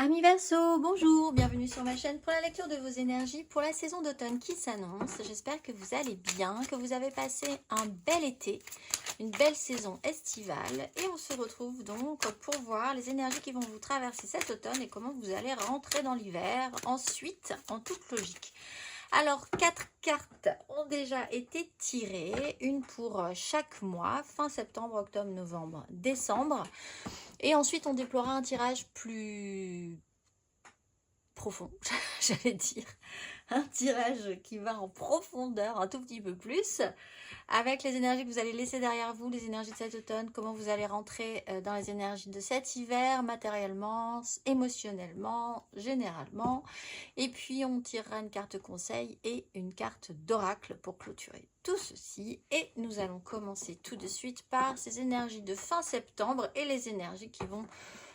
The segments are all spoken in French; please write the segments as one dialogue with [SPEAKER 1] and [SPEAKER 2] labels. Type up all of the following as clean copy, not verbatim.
[SPEAKER 1] Amis Verseau, bonjour, bienvenue sur ma chaîne pour la lecture de vos énergies pour la saison d'automne qui s'annonce. J'espère que vous allez bien, que vous avez passé un bel été, une belle saison estivale. Et on se retrouve donc pour voir les énergies qui vont vous traverser cet automne et comment vous allez rentrer dans l'hiver ensuite, en toute logique. Alors, 4 cartes ont déjà été tirées, une pour chaque mois, fin septembre, octobre, novembre, décembre. Et ensuite, on déploiera un tirage plus profond, j'allais dire. Un tirage qui va en profondeur un tout petit peu plus, avec les énergies que vous allez laisser derrière vous, les énergies de cet automne, comment vous allez rentrer dans les énergies de cet hiver, matériellement, émotionnellement, généralement. Et puis, on tirera une carte conseil et une carte d'oracle pour clôturer tout ceci. Et nous allons commencer tout de suite par ces énergies de fin septembre et les énergies qui vont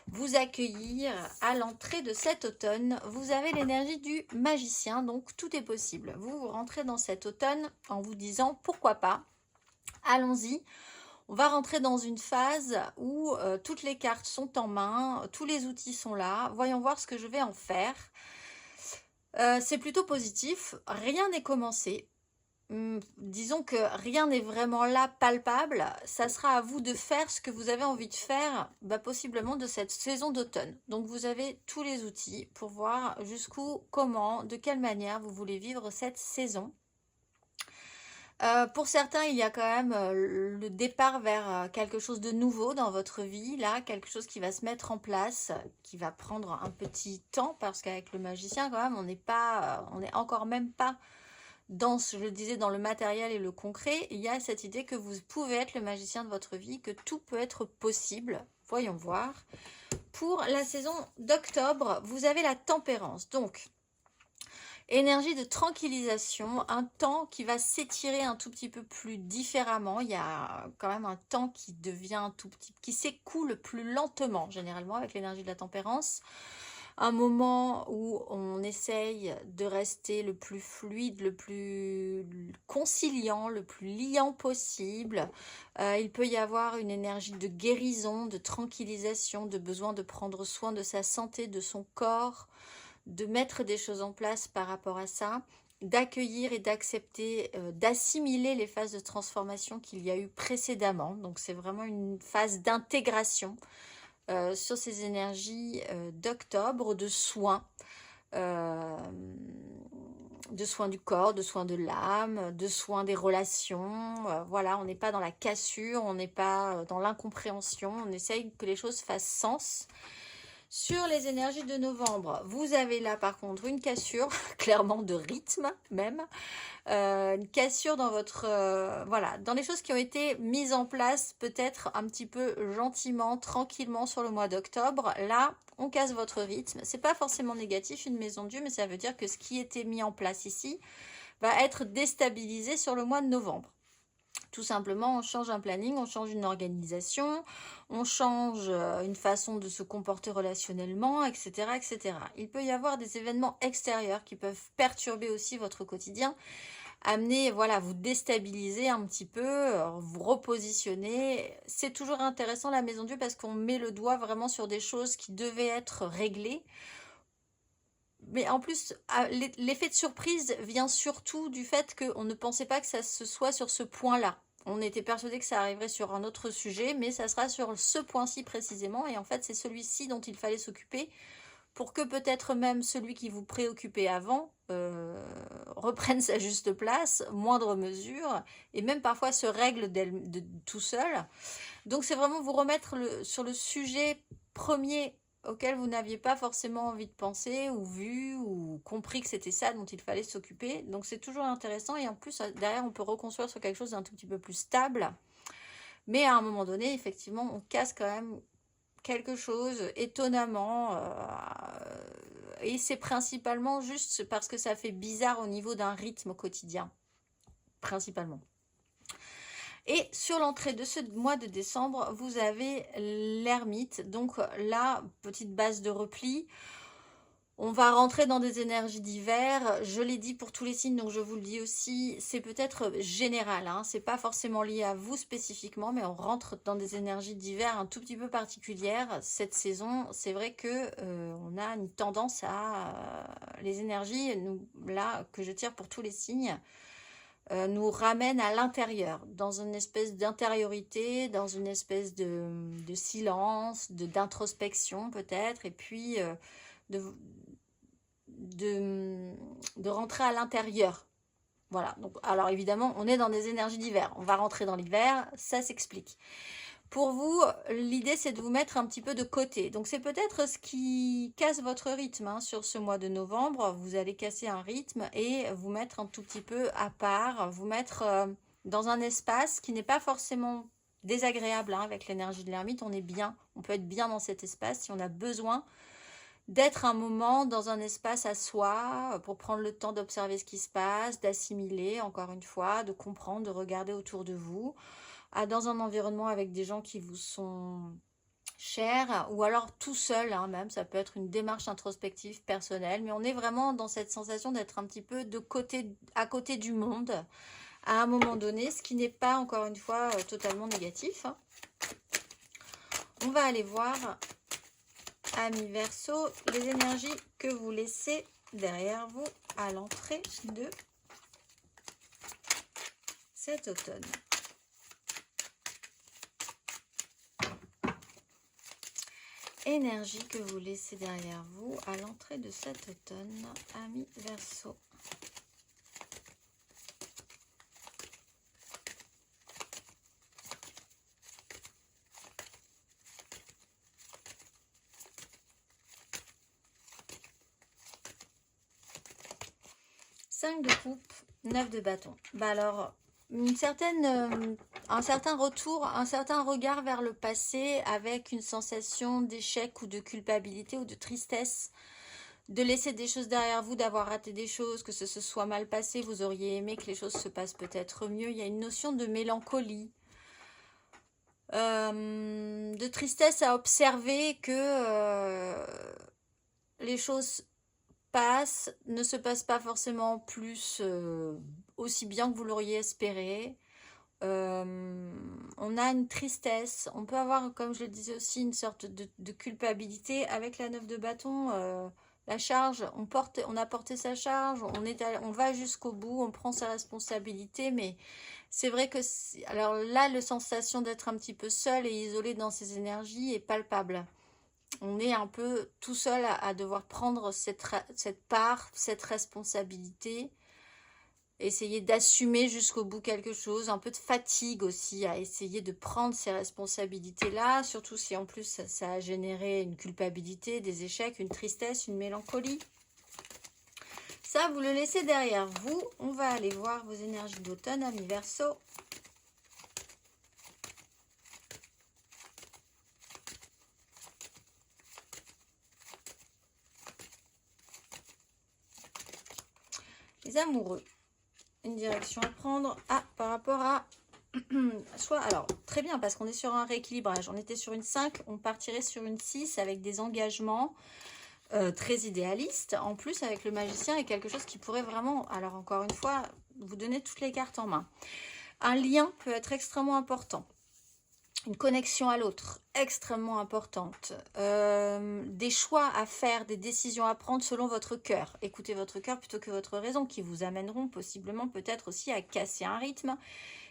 [SPEAKER 1] vous accueillir à l'entrée de cet automne. Vous avez l'énergie du magicien, donc tout est possible. Vous rentrez dans cet automne en vous disant pourquoi pas, allons-y. On va rentrer dans une phase où toutes les cartes sont en main, tous les outils sont là. Voyons voir ce que je vais en faire. C'est plutôt positif, rien n'est commencé. Disons que rien n'est vraiment là palpable, ça sera à vous de faire ce que vous avez envie de faire, possiblement de cette saison d'automne. Donc vous avez tous les outils pour voir jusqu'où, comment, de quelle manière vous voulez vivre cette saison. Pour certains, il y a quand même le départ vers quelque chose de nouveau dans votre vie, là, quelque chose qui va se mettre en place, qui va prendre un petit temps, parce qu'avec le magicien, quand même, on n'est encore même pas dans, je le disais, dans le matériel et le concret. Il y a cette idée que vous pouvez être le magicien de votre vie, que tout peut être possible. Voyons voir. Pour la saison d'octobre, vous avez la tempérance. Donc, énergie de tranquillisation, un temps qui va s'étirer un tout petit peu plus différemment. Il y a quand même un temps qui devient un tout petit, qui s'écoule plus lentement, généralement, avec l'énergie de la tempérance. Un moment où on essaye de rester le plus fluide, le plus conciliant, le plus liant possible. Il peut y avoir une énergie de guérison, de tranquillisation, de besoin de prendre soin de sa santé, de son corps, de mettre des choses en place par rapport à ça, d'accueillir et d'accepter, d'assimiler les phases de transformation qu'il y a eu précédemment. Donc c'est vraiment une phase d'intégration sur ces énergies d'octobre, euh, de soins du corps, de soins de l'âme, de soins des relations. Voilà, on n'est pas dans la cassure, on n'est pas dans l'incompréhension, on essaye que les choses fassent sens. Sur les énergies de novembre, vous avez là par contre une cassure, clairement de rythme même, une cassure dans votre... voilà, dans les choses qui ont été mises en place peut-être un petit peu gentiment, tranquillement sur le mois d'octobre. Là, on casse votre rythme. C'est pas forcément négatif, une maison de Dieu, mais ça veut dire que ce qui était mis en place ici va être déstabilisé sur le mois de novembre. Tout simplement, on change un planning, on change une organisation, on change une façon de se comporter relationnellement, etc., etc. Il peut y avoir des événements extérieurs qui peuvent perturber aussi votre quotidien, amener, voilà, vous déstabiliser un petit peu, vous repositionner. C'est toujours intéressant la maison de Dieu parce qu'on met le doigt vraiment sur des choses qui devaient être réglées. Mais en plus, l'effet de surprise vient surtout du fait qu'on ne pensait pas que ça se soit sur ce point-là. On était persuadé que ça arriverait sur un autre sujet, mais ça sera sur ce point-ci précisément. Et en fait, c'est celui-ci dont il fallait s'occuper pour que peut-être même celui qui vous préoccupait avant reprenne sa juste place, moindre mesure, et même parfois se règle tout seul. Donc c'est vraiment vous remettre sur le sujet premier auquel vous n'aviez pas forcément envie de penser ou vu ou compris que c'était ça dont il fallait s'occuper. Donc c'est toujours intéressant et en plus derrière on peut reconstruire sur quelque chose d'un tout petit peu plus stable. Mais à un moment donné, effectivement, on casse quand même quelque chose étonnamment et c'est principalement juste parce que ça fait bizarre au niveau d'un rythme quotidien, principalement. Et sur l'entrée de ce mois de décembre, vous avez l'ermite. Donc là, petite base de repli. On va rentrer dans des énergies d'hiver. Je l'ai dit pour tous les signes, donc je vous le dis aussi. C'est peut-être général, hein, c'est pas forcément lié à vous spécifiquement, mais on rentre dans des énergies d'hiver un tout petit peu particulières. Cette saison, c'est vrai que on a une tendance à les énergies, nous, là, que je tire pour tous les signes, nous ramènent à l'intérieur, dans une espèce d'intériorité, dans une espèce de silence, d'introspection peut-être, et puis de, de rentrer à l'intérieur. Voilà, donc, alors évidemment, on est dans des énergies d'hiver. On va rentrer dans l'hiver, ça s'explique. Pour vous, l'idée, c'est de vous mettre un petit peu de côté. Donc, c'est peut-être ce qui casse votre rythme hein, sur ce mois de novembre. Vous allez casser un rythme et vous mettre un tout petit peu à part, vous mettre dans un espace qui n'est pas forcément désagréable hein, avec l'énergie de l'ermite. On est bien, on peut être bien dans cet espace si on a besoin d'être un moment dans un espace à soi pour prendre le temps d'observer ce qui se passe, d'assimiler encore une fois, de comprendre, de regarder autour de vous, dans un environnement avec des gens qui vous sont chers ou alors tout seul, hein, même ça peut être une démarche introspective personnelle, mais on est vraiment dans cette sensation d'être un petit peu de côté, à côté du monde à un moment donné, ce qui n'est pas encore une fois totalement négatif. On va aller voir, amis Verseau, les énergies que vous laissez derrière vous à l'entrée de cet automne. Énergie que vous laissez derrière vous à l'entrée de cet automne, amis Verseau. De coupe, 9 de bâton. Bah alors, un certain retour, un certain regard vers le passé avec une sensation d'échec ou de culpabilité ou de tristesse, de laisser des choses derrière vous, d'avoir raté des choses, que ce se soit mal passé, vous auriez aimé que les choses se passent peut-être mieux. Il y a une notion de mélancolie, de tristesse à observer que les choses ne se passe pas forcément plus aussi bien que vous l'auriez espéré. On a une tristesse, on peut avoir, comme je le disais aussi, une sorte de culpabilité avec la 9 de bâton. La charge, on a porté sa charge, on va jusqu'au bout, on prend ses responsabilités, mais c'est vrai que alors là, la sensation d'être un petit peu seul et isolé dans ses énergies est palpable. On est un peu tout seul à devoir prendre cette part, cette responsabilité, essayer d'assumer jusqu'au bout quelque chose, un peu de fatigue aussi à essayer de prendre ces responsabilités-là, surtout si en plus ça a généré une culpabilité, des échecs, une tristesse, une mélancolie. Ça, vous le laissez derrière vous. On va aller voir vos énergies d'automne, amis Verseau. Les amoureux, une direction à prendre par rapport à soit, alors très bien parce qu'on est sur un rééquilibrage, on était sur une 5, on partirait sur une 6 avec des engagements très idéalistes, en plus avec le magicien et quelque chose qui pourrait vraiment, alors encore une fois, vous donner toutes les cartes en main. Un lien peut être extrêmement important. Une connexion à l'autre, extrêmement importante. Des choix à faire, des décisions à prendre selon votre cœur. Écoutez votre cœur plutôt que votre raison, qui vous amèneront possiblement peut-être aussi à casser un rythme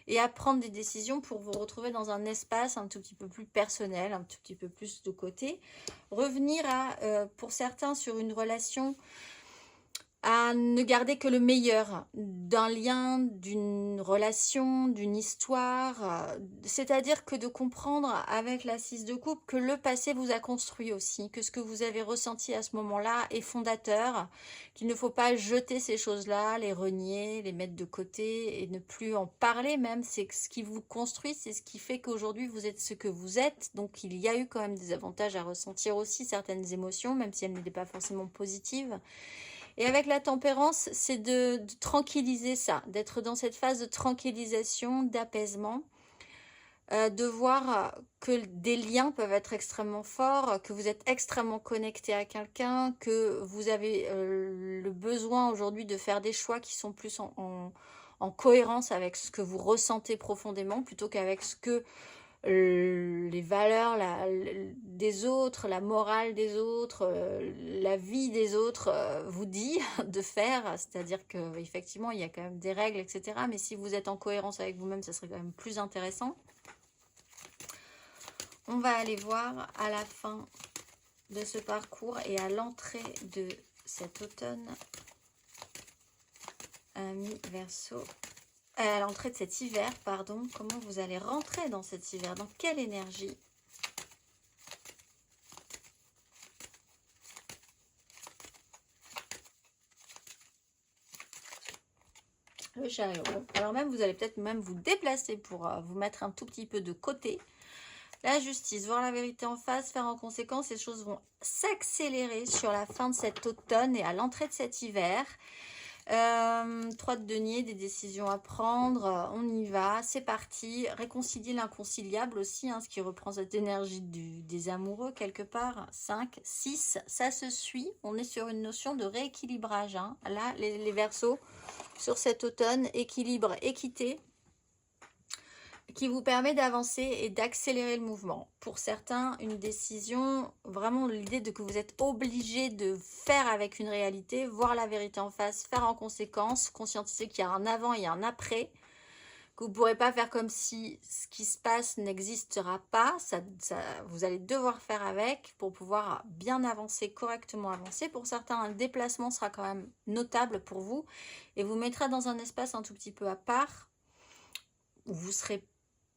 [SPEAKER 1] et à prendre des décisions pour vous retrouver dans un espace un tout petit peu plus personnel, un tout petit peu plus de côté. Revenir pour certains sur une relation, à ne garder que le meilleur d'un lien, d'une relation, d'une histoire. C'est-à-dire que de comprendre avec la 6 de coupe que le passé vous a construit aussi, que ce que vous avez ressenti à ce moment-là est fondateur, qu'il ne faut pas jeter ces choses-là, les renier, les mettre de côté et ne plus en parler même. C'est ce qui vous construit, c'est ce qui fait qu'aujourd'hui vous êtes ce que vous êtes. Donc il y a eu quand même des avantages à ressentir aussi, certaines émotions, même si elles n'étaient pas forcément positives. Et avec la tempérance, c'est de tranquilliser ça, d'être dans cette phase de tranquillisation, d'apaisement. de voir que des liens peuvent être extrêmement forts, que vous êtes extrêmement connecté à quelqu'un, que vous avez le besoin aujourd'hui de faire des choix qui sont plus en cohérence avec ce que vous ressentez profondément, plutôt qu'avec ce que les valeurs des autres, la morale des autres, la vie des autres vous dit de faire. C'est-à-dire qu'effectivement, il y a quand même des règles, etc. Mais si vous êtes en cohérence avec vous-même, ça serait quand même plus intéressant. On va aller voir à la fin de ce parcours et à l'entrée de cet automne, ami Verseau, à l'entrée de cet hiver, pardon, comment vous allez rentrer dans cet hiver, dans quelle énergie. Le chariot. Alors même, vous allez peut-être même vous déplacer pour vous mettre un tout petit peu de côté. La justice, voir la vérité en face, faire en conséquence, les choses vont s'accélérer sur la fin de cet automne et à l'entrée de cet hiver. 3 de denier, des décisions à prendre, on y va, c'est parti. Réconcilier l'inconciliable aussi, hein, ce qui reprend cette énergie des amoureux quelque part. 5, 6, ça se suit, on est sur une notion de rééquilibrage. Hein. Là, les Verseaux, sur cet automne, équilibre, équité, qui vous permet d'avancer et d'accélérer le mouvement. Pour certains, une décision, vraiment l'idée de que vous êtes obligé de faire avec une réalité, voir la vérité en face, faire en conséquence, conscientiser qu'il y a un avant et un après, que vous ne pourrez pas faire comme si ce qui se passe n'existera pas, vous allez devoir faire avec pour pouvoir bien avancer, correctement avancer. Pour certains, un déplacement sera quand même notable pour vous et vous mettra dans un espace un tout petit peu à part, où vous serez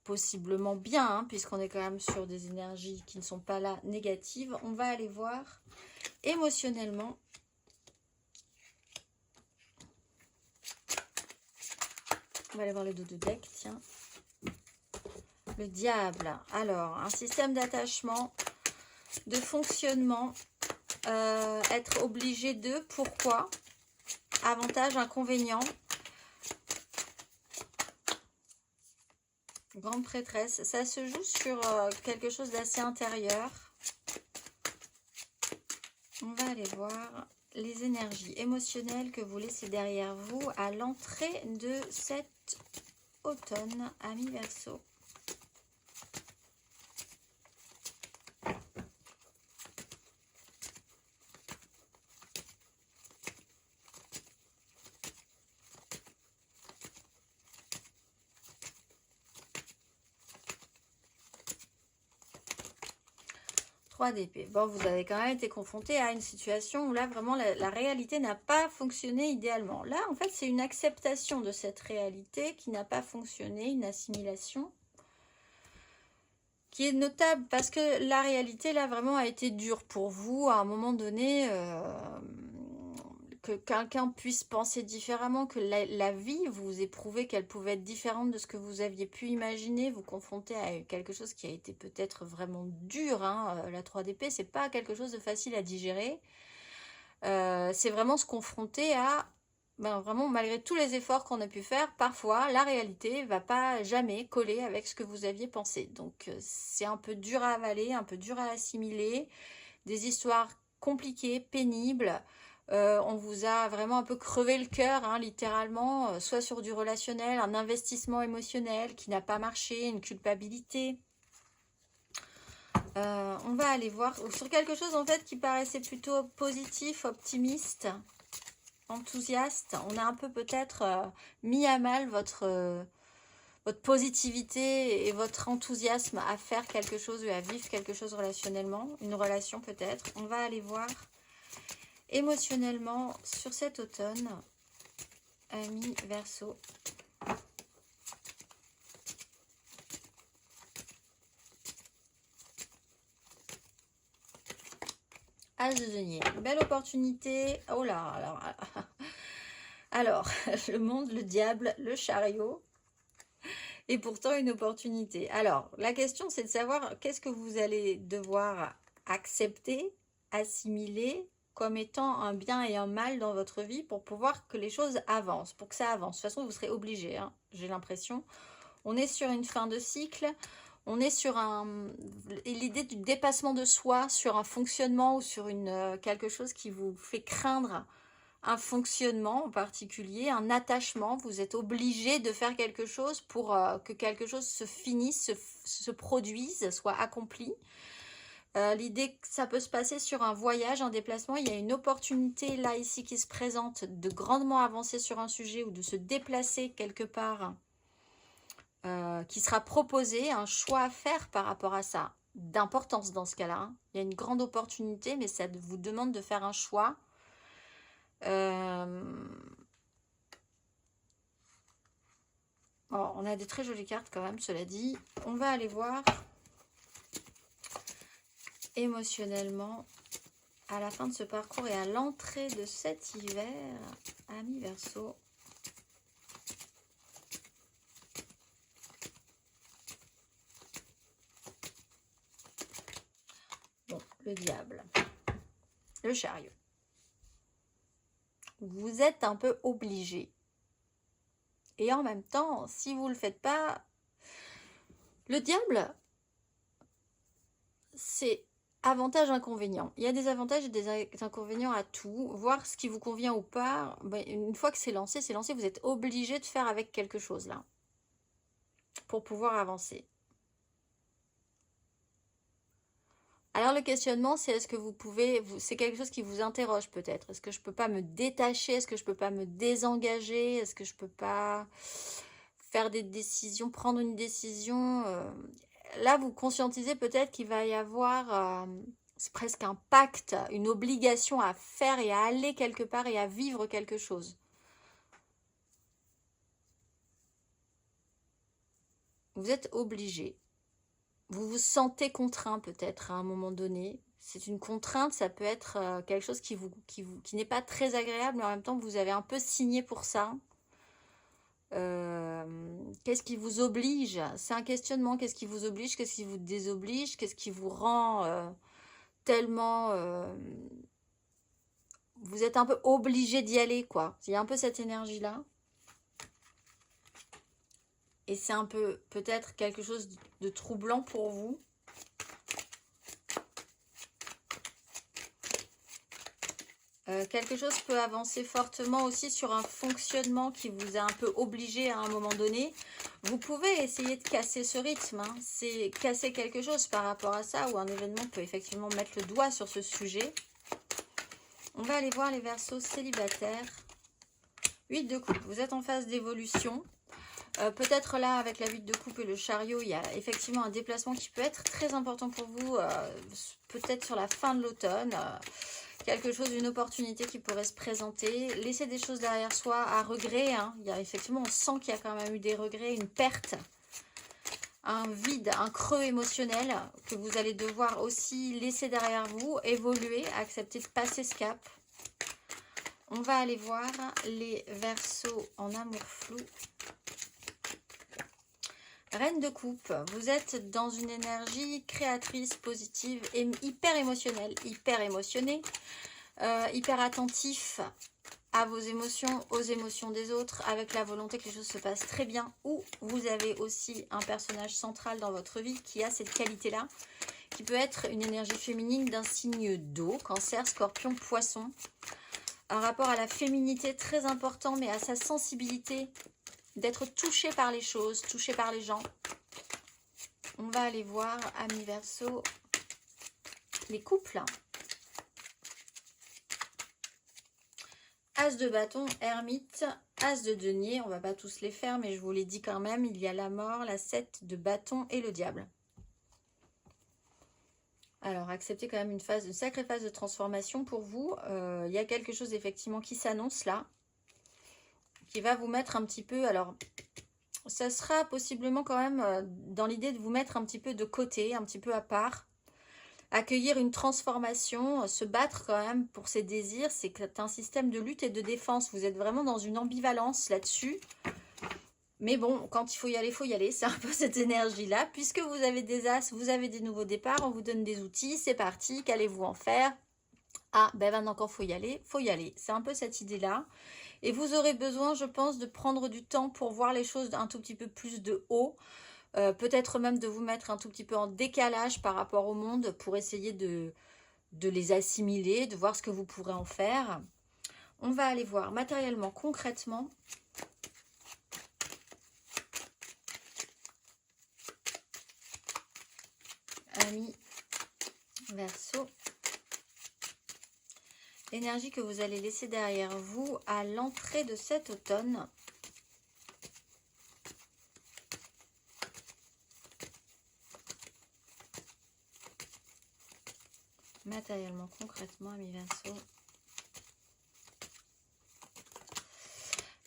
[SPEAKER 1] possiblement bien, hein, puisqu'on est quand même sur des énergies qui ne sont pas là négatives. On va aller voir émotionnellement. On va aller voir les dos de deck, tiens. Le diable. Alors, un système d'attachement, de fonctionnement, être obligé de, pourquoi? Avantage, inconvénient. Grande prêtresse, ça se joue sur quelque chose d'assez intérieur. On va aller voir les énergies émotionnelles que vous laissez derrière vous à l'entrée de cet automne, ami Verseau. D'épée. Bon, vous avez quand même été confronté à une situation où là, vraiment, la réalité n'a pas fonctionné idéalement. Là, en fait, c'est une acceptation de cette réalité qui n'a pas fonctionné, une assimilation qui est notable parce que la réalité, là, vraiment a été dure pour vous à un moment donné. Que quelqu'un puisse penser différemment, que la vie, vous éprouvez qu'elle pouvait être différente de ce que vous aviez pu imaginer, vous confronter à quelque chose qui a été peut-être vraiment dur, hein. La 3 d'épée, c'est pas quelque chose de facile à digérer. C'est vraiment se confronter à, vraiment malgré tous les efforts qu'on a pu faire, parfois la réalité va pas jamais coller avec ce que vous aviez pensé. Donc c'est un peu dur à avaler, un peu dur à assimiler, des histoires compliquées, pénibles. On vous a vraiment un peu crevé le cœur, hein, littéralement, soit sur du relationnel, un investissement émotionnel qui n'a pas marché, une culpabilité. On va aller voir sur quelque chose en fait qui paraissait plutôt positif, optimiste, enthousiaste. On a un peu peut-être mis à mal votre positivité et votre enthousiasme à faire quelque chose ou à vivre quelque chose relationnellement, une relation peut-être. On va aller voir émotionnellement sur cet automne, ami Verseau. As de denier, belle opportunité. Oh là, alors le monde, le diable, le chariot, et pourtant une opportunité. Alors la question c'est de savoir qu'est-ce que vous allez devoir accepter, assimiler comme étant un bien et un mal dans votre vie pour pouvoir que les choses avancent, pour que ça avance. De toute façon, vous serez obligé, hein, j'ai l'impression. On est sur une fin de cycle, On est sur l'idée du dépassement de soi, sur un fonctionnement ou sur quelque chose qui vous fait craindre un fonctionnement en particulier, un attachement. Vous êtes obligé de faire quelque chose pour que quelque chose se finisse, se produise, soit accompli. L'idée que ça peut se passer sur un voyage, un déplacement, il y a une opportunité là ici qui se présente de grandement avancer sur un sujet ou de se déplacer quelque part qui sera proposé, un choix à faire par rapport à ça, d'importance dans ce cas-là. Hein. Il y a une grande opportunité, mais ça vous demande de faire un choix. Oh, on a des très jolies cartes quand même, cela dit. On va aller voir émotionnellement à la fin de ce parcours et à l'entrée de cet hiver, amis Verseau. Bon, le diable, le chariot. Vous êtes un peu obligé. Et en même temps, si vous ne le faites pas, le diable, c'est avantage-inconvénient. Il y a des avantages et des inconvénients à tout. Voir ce qui vous convient ou pas. Une fois que c'est lancé, c'est lancé. Vous êtes obligé de faire avec quelque chose là. Pour pouvoir avancer. Alors le questionnement, c'est est-ce que vous pouvez, c'est quelque chose qui vous interroge peut-être. Est-ce que je peux pas me détacher? Est-ce que je peux pas me désengager? Est-ce que je peux pas faire des décisions, prendre une décision Là, vous conscientisez peut-être qu'il va y avoir, c'est presque un pacte, une obligation à faire et à aller quelque part et à vivre quelque chose. Vous êtes obligé. Vous vous sentez contraint peut-être à un moment donné. C'est une contrainte, ça peut être quelque chose qui n'est pas très agréable, mais en même temps vous avez un peu signé pour ça. Qu'est-ce qui vous oblige? C'est un questionnement. Qu'est-ce qui vous oblige? Qu'est-ce qui vous désoblige? Qu'est-ce qui vous rend tellement... vous êtes un peu obligé d'y aller, quoi. Il y a un peu cette énergie-là. Et c'est un peu peut-être quelque chose de troublant pour vous. Quelque chose peut avancer fortement aussi sur un fonctionnement qui vous a un peu obligé à un moment donné. Vous pouvez essayer de casser ce rythme. Hein. C'est casser quelque chose par rapport à ça ou un événement peut effectivement mettre le doigt sur ce sujet. On va aller voir les Verseaux célibataires. 8 de coupe. Vous êtes en phase d'évolution. Peut-être là, avec la 8 de coupe et le chariot, il y a effectivement un déplacement qui peut être très important pour vous. Peut-être sur la fin de l'automne. Quelque chose, une opportunité qui pourrait se présenter. Laisser des choses derrière soi à regret. Hein. Il y a effectivement, on sent qu'il y a quand même eu des regrets, une perte, un vide, un creux émotionnel que vous allez devoir aussi laisser derrière vous, évoluer, accepter de passer ce cap. On va aller voir les Verseaux en amour flou. Reine de coupe, vous êtes dans une énergie créatrice, positive, et hyper émotionnelle, hyper émotionné, hyper attentif à vos émotions, aux émotions des autres, avec la volonté que les choses se passent très bien, ou vous avez aussi un personnage central dans votre vie qui a cette qualité-là, qui peut être une énergie féminine d'un signe d'eau, cancer, scorpion, poisson, un rapport à la féminité très important, mais à sa sensibilité, d'être touché par les choses, touché par les gens. On va aller voir, amis Verseaux, les couples. As de bâton, ermite, as de denier. On va pas tous les faire, mais je vous l'ai dit quand même. Il y a la mort, la 7 de bâton et le diable. Alors, acceptez quand même une sacrée phase de transformation pour vous. Il y a quelque chose effectivement qui s'annonce là, qui va vous mettre un petit peu... Alors, ça sera possiblement quand même dans l'idée de vous mettre un petit peu de côté, un petit peu à part. Accueillir une transformation, se battre quand même pour ses désirs, c'est un système de lutte et de défense. Vous êtes vraiment dans une ambivalence là-dessus. Mais bon, quand il faut y aller, c'est un peu cette énergie-là. Puisque vous avez des as, vous avez des nouveaux départs, on vous donne des outils, c'est parti, qu'allez-vous en faire? Ah, ben maintenant quand il faut y aller. C'est un peu cette idée-là. Et vous aurez besoin, je pense, de prendre du temps pour voir les choses un tout petit peu plus de haut. peut-être même de vous mettre un tout petit peu en décalage par rapport au monde pour essayer de les assimiler, de voir ce que vous pourrez en faire. On va aller voir matériellement, concrètement. Amis Verseau. L'énergie que vous allez laisser derrière vous à l'entrée de cet automne. Matériellement, concrètement, amis Verseau.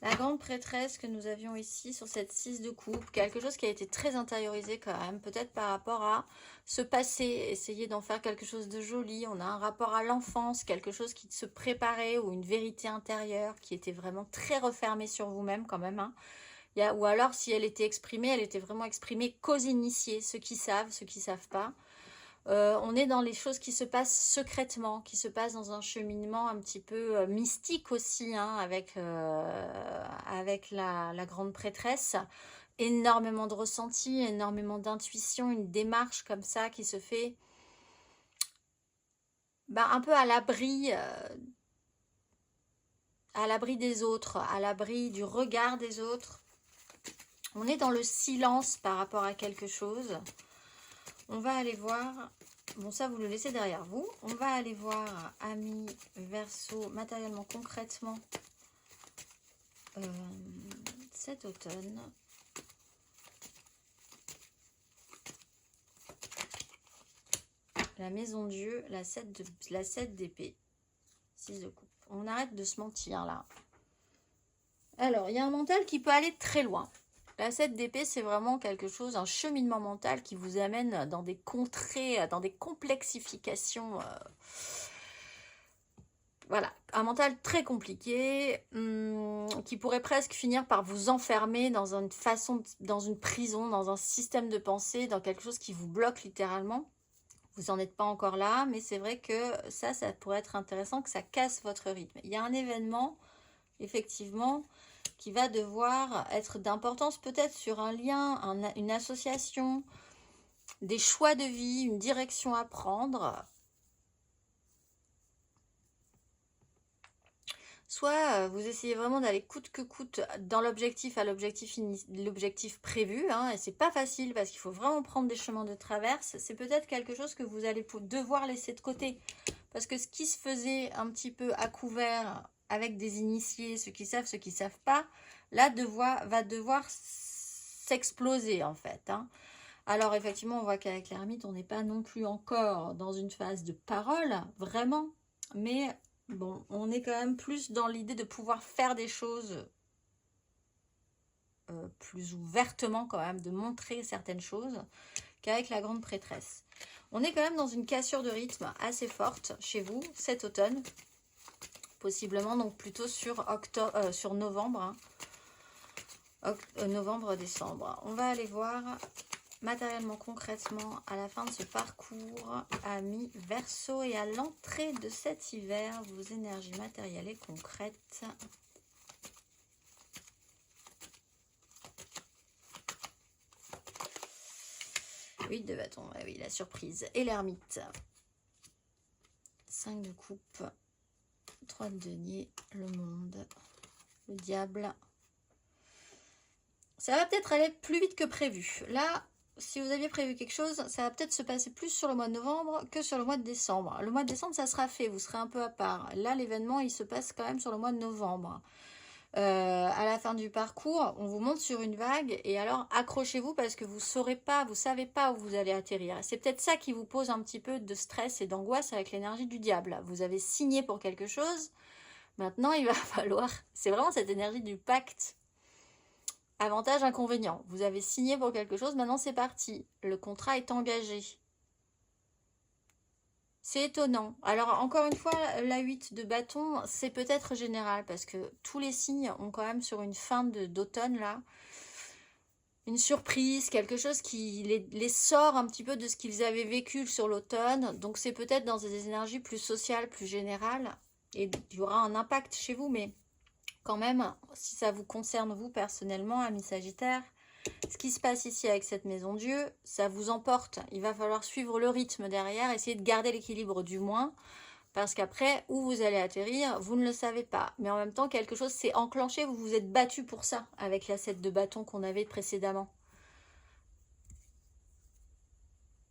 [SPEAKER 1] La grande prêtresse que nous avions ici sur cette 6 de coupe, quelque chose qui a été très intériorisé quand même, peut-être par rapport à ce passé, essayer d'en faire quelque chose de joli. On a un rapport à l'enfance, quelque chose qui se préparait ou une vérité intérieure qui était vraiment très refermée sur vous-même quand même. Hein. Ou alors si elle était exprimée, elle était vraiment exprimée qu'aux initiés, ceux qui savent pas. On est dans les choses qui se passent secrètement, qui se passent dans un cheminement un petit peu mystique aussi, hein, avec la grande prêtresse. Énormément de ressenti, énormément d'intuition, une démarche comme ça qui se fait un peu à l'abri des autres, à l'abri du regard des autres. On est dans le silence par rapport à quelque chose. On va aller voir, bon ça vous le laissez derrière vous, on va aller voir, amis Verseau, matériellement, concrètement, cet automne. La maison Dieu, la 7 d'épée, 6 de coupe. On arrête de se mentir là. Alors, il y a un mental qui peut aller très loin. La 7 d'épée, c'est vraiment quelque chose, un cheminement mental qui vous amène dans des contrées, dans des complexifications. Voilà, un mental très compliqué, qui pourrait presque finir par vous enfermer dans une façon, dans une prison, dans un système de pensée, dans quelque chose qui vous bloque littéralement. Vous n'en êtes pas encore là, mais c'est vrai que ça pourrait être intéressant, que ça casse votre rythme. Il y a un événement, effectivement, qui va devoir être d'importance peut-être sur un lien, une association, des choix de vie, une direction à prendre. Soit vous essayez vraiment d'aller coûte que coûte dans l'objectif l'objectif prévu, hein, et c'est pas facile parce qu'il faut vraiment prendre des chemins de traverse. C'est peut-être quelque chose que vous allez devoir laisser de côté parce que ce qui se faisait un petit peu à couvert avec des initiés, ceux qui savent pas, là va devoir s'exploser en fait. Hein. Alors effectivement, on voit qu'avec l'ermite, on n'est pas non plus encore dans une phase de parole, vraiment, mais bon, on est quand même plus dans l'idée de pouvoir faire des choses plus ouvertement quand même, de montrer certaines choses qu'avec la grande prêtresse. On est quand même dans une cassure de rythme assez forte chez vous cet automne, possiblement donc plutôt sur novembre, hein. Novembre-décembre. On va aller voir matériellement, concrètement, à la fin de ce parcours, amis Verseau, et à l'entrée de cet hiver, vos énergies matérielles et concrètes. Oui, de bâton, oui, la surprise. Et l'ermite. 5 de coupe, 3 de denier, le monde, le diable. Ça va peut-être aller plus vite que prévu. Là, si vous aviez prévu quelque chose, ça va peut-être se passer plus sur le mois de novembre que sur le mois de décembre. Le mois de décembre, ça sera fait, vous serez un peu à part. Là, l'événement, il se passe quand même sur le mois de novembre. À la fin du parcours, on vous monte sur une vague et alors accrochez-vous parce que vous savez pas où vous allez atterrir. C'est peut-être ça qui vous pose un petit peu de stress et d'angoisse avec l'énergie du diable. Vous avez signé pour quelque chose, maintenant il va falloir... C'est vraiment cette énergie du pacte. Avantage, inconvénient. Vous avez signé pour quelque chose, maintenant c'est parti. Le contrat est engagé. C'est étonnant. Alors, encore une fois, la 8 de bâton, c'est peut-être général, parce que tous les signes ont quand même sur une fin d'automne, là, une surprise, quelque chose qui les sort un petit peu de ce qu'ils avaient vécu sur l'automne. Donc, c'est peut-être dans des énergies plus sociales, plus générales. Et il y aura un impact chez vous, mais quand même, si ça vous concerne vous personnellement, amis Sagittaire, Ce qui se passe ici avec cette maison Dieu, ça vous emporte. Il va falloir suivre le rythme derrière, essayer de garder l'équilibre du moins. Parce qu'après, où vous allez atterrir, vous ne le savez pas. Mais en même temps, quelque chose s'est enclenché, vous vous êtes battu pour ça, avec la 7 de bâton qu'on avait précédemment.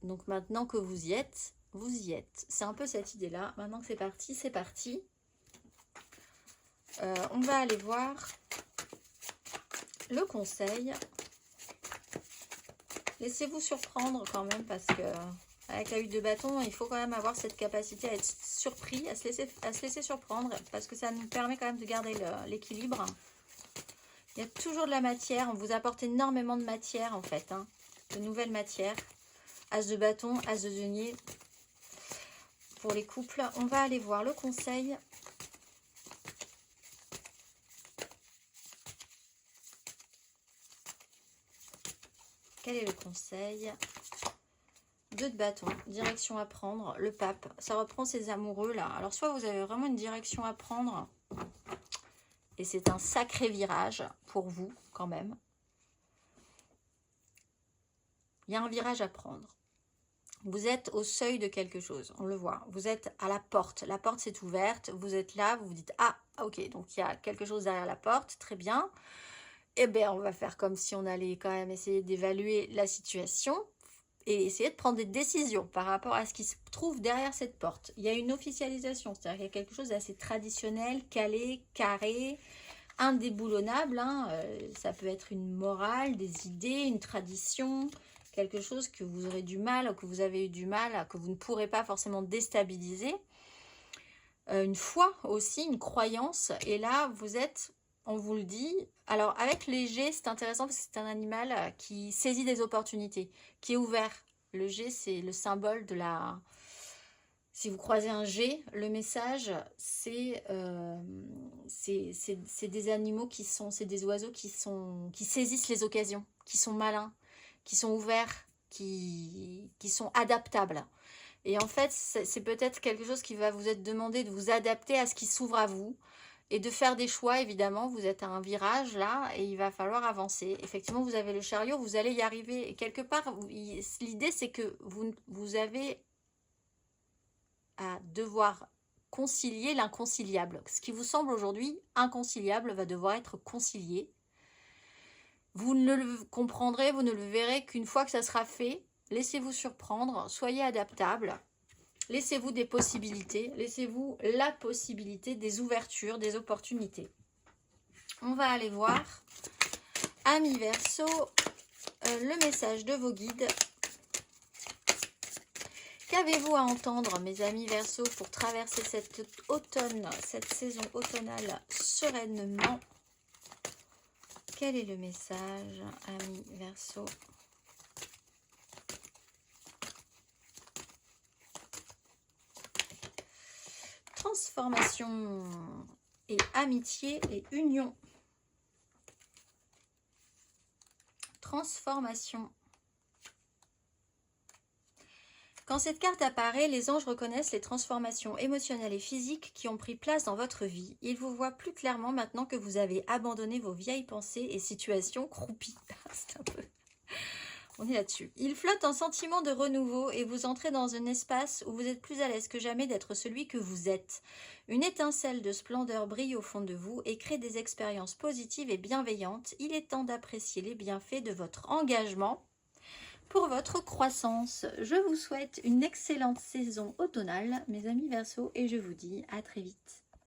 [SPEAKER 1] Donc maintenant que vous y êtes, vous y êtes. C'est un peu cette idée-là. Maintenant que c'est parti, c'est parti. On va aller voir le conseil. Laissez-vous surprendre quand même, parce que avec la 8 de bâton, il faut quand même avoir cette capacité à être surpris, à se laisser surprendre, parce que ça nous permet quand même de garder l'équilibre. Il y a toujours de la matière, on vous apporte énormément de matière en fait, hein, de nouvelles matières. As de bâton, as de denier. Pour les couples, on va aller voir le conseil. Quel est le conseil? 2 de bâton, direction à prendre, le pape. Ça reprend ses amoureux là. Alors soit vous avez vraiment une direction à prendre, et c'est un sacré virage pour vous quand même. Il y a un virage à prendre. Vous êtes au seuil de quelque chose, on le voit. Vous êtes à la porte s'est ouverte, vous êtes là, vous vous dites « Ah, ok, donc il y a quelque chose derrière la porte, très bien. » Eh bien, on va faire comme si on allait quand même essayer d'évaluer la situation et essayer de prendre des décisions par rapport à ce qui se trouve derrière cette porte. Il y a une officialisation, c'est-à-dire qu'il y a quelque chose d'assez traditionnel, calé, carré, indéboulonnable. Hein. Ça peut être une morale, des idées, une tradition, quelque chose que vous aurez du mal, que vous avez eu du mal, que vous ne pourrez pas forcément déstabiliser. Une foi aussi, une croyance. Et là, vous êtes, on vous le dit. Alors, avec les G, c'est intéressant parce que c'est un animal qui saisit des opportunités, qui est ouvert. Le G, c'est le symbole de la... Si vous croisez un G, le message, c'est des animaux qui sont... C'est des oiseaux qui saisissent les occasions, qui sont malins, qui sont ouverts, qui sont adaptables. Et en fait, c'est peut-être quelque chose qui va vous être demandé de vous adapter à ce qui s'ouvre à vous et de faire des choix, évidemment. Vous êtes à un virage, là, et il va falloir avancer. Effectivement, vous avez le chariot, vous allez y arriver. Et quelque part, l'idée, c'est que vous avez à devoir concilier l'inconciliable. Ce qui vous semble aujourd'hui inconciliable va devoir être concilié. Vous ne le comprendrez, vous ne le verrez qu'une fois que ça sera fait. Laissez-vous surprendre, soyez adaptable, laissez-vous des possibilités, laissez-vous la possibilité des ouvertures, des opportunités. On va aller voir, amis Verseau, le message de vos guides. Qu'avez-vous à entendre, mes amis Verseau, pour traverser cet automne, cette saison automnale sereinement? Quel est le message, amis Verseau? Transformation et amitié et union. Transformation. Quand cette carte apparaît, les anges reconnaissent les transformations émotionnelles et physiques qui ont pris place dans votre vie. Ils vous voient plus clairement maintenant que vous avez abandonné vos vieilles pensées et situations croupies. C'est un peu... On est là-dessus. Il flotte un sentiment de renouveau et vous entrez dans un espace où vous êtes plus à l'aise que jamais d'être celui que vous êtes. Une étincelle de splendeur brille au fond de vous et crée des expériences positives et bienveillantes. Il est temps d'apprécier les bienfaits de votre engagement pour votre croissance. Je vous souhaite une excellente saison automnale, mes amis Verseaux, et je vous dis à très vite.